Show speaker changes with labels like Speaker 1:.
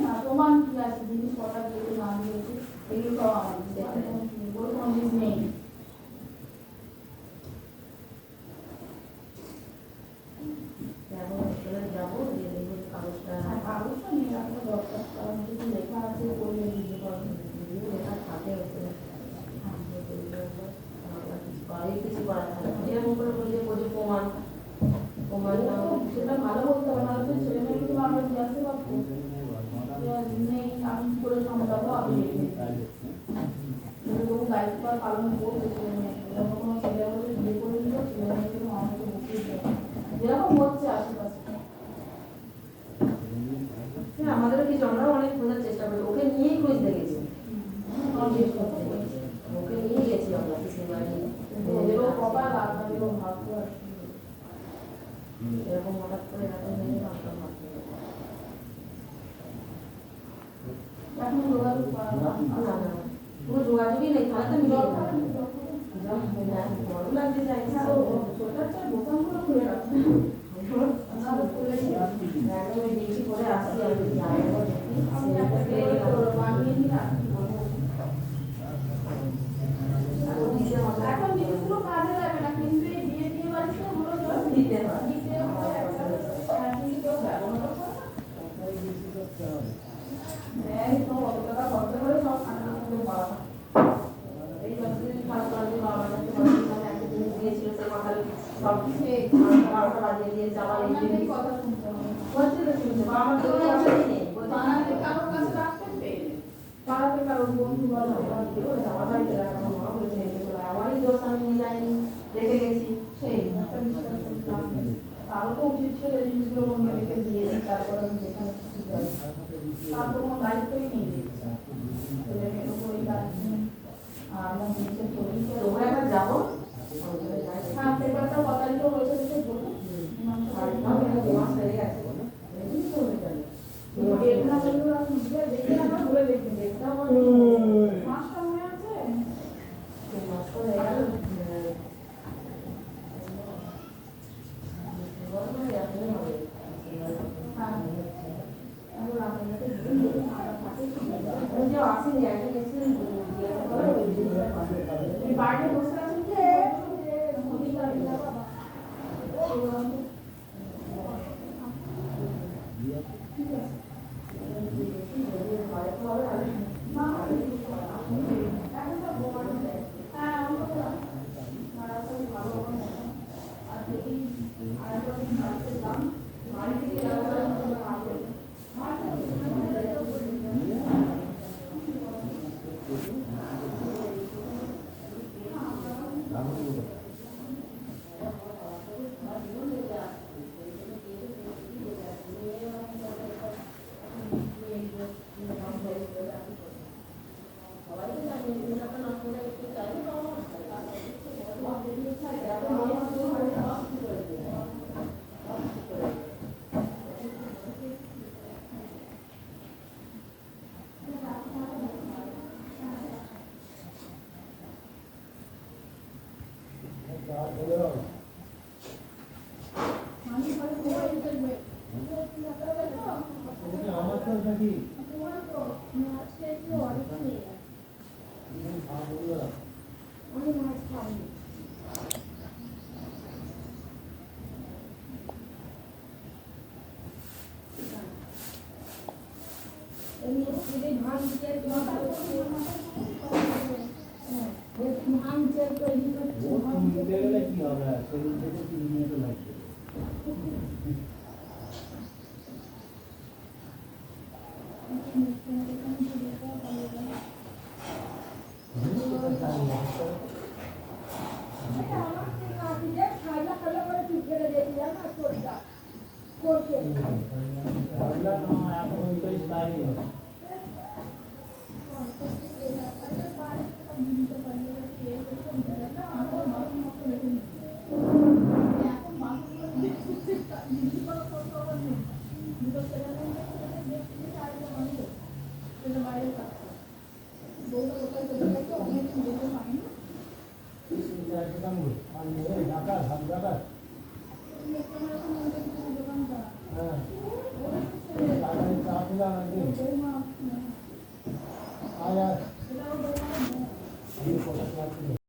Speaker 1: না প্রমাণ কি আছে জিনিস কটা দিয়েছে না দিয়েছে এগুলো সব আমাদের কোনো জিনিস নেই। কাগজটা নিয়ে রাখা দরকার, কারণ কিছু লেখা আছে বললে বুঝতে পারবেন, লেখা থাকে কিছু করা থাকে এরকম করে বললে বোঝে প্রমাণ সেটা ভালো বলতে হবে, নাহলে তো ছেলে মেয়েকে তো আমরা দিয়ে আসতে পারবো নেই, আমি কি করে সামলাবো, আমি তবু দায়িত্ব পালন করবে ছেলে মেয়েকে, যখন কোনো ছেলে বলে বিয়ে করে দিল ছেলে মেয়েকে তো আমাকে বুঝতেই দেবে যেরকম হচ্ছে আশেপাশে। আমাদেরও কিছু আমরাও অনেক খোঁজার চেষ্টা করি, ওকে নিয়েই খুঁজতে গেছি, ওকে নিয়ে গেছি আমরা পিসির বাড়ি, ওদেরও কপাল আপনাদেরও ভাগ্য এরকম হঠাৎ করে এরকম হয়ে গেলে আমরা ভাবতে এখন যোগাযোগ কোনো যোগাযোগই নেই, তাহলে তো বড় লাগতে চাইছে বোতামগুলো খুলে রাখতে বেশি করে আসি এখন জিনিসগুলো কাজে লাগে না, কিন্তু এই বিয়ে দিয়ে বাড়িতে ওগুলো দিতে হয় অত টাকা খরচ করে সব খানা পাওয়া এই যতদিন খারাপ লাগবে বাবার কাছে একটা জিনিস দিয়েছিল সে কথা সব বারোটা বাজিয়ে দিয়েছে আবার এই কথা শুনতে হবে বলছে তো শুনছে আমার তো নেই বানাতে কারোর কাছে রাখতে পেরে পাড়াতে কারোর বন্ধু বান্ধব আমার বাড়িতে রাখা মা বলছে আমারই দোষ আমি নিয়ে যাইনি রেখে গেছি সেই একটা বিশ্বাস করতাম তারও তো উচিত ছিল এই জিনিসগুলো মনে রেখে দিয়ে দিই, তারপর আমি যেখানে খুশি যাই তার তো কোনো দায়িত্বই নেই ছেলে মেয়ের উপর এই দায়িত্ব নেই। আর আমার জিনিসের চল্লিশে তোমরা একবার যাবো হ্যাঁ পেপারটা কতারিত হয়েছে দেখে বলবো মাস হয়ে গেছে দেখে আমরা বলে দেখি দেখতে মাসটা মনে আছে মাসটা হয়ে গেল বাড়িতে বসে আছেন ঠিক আছে
Speaker 2: हाँ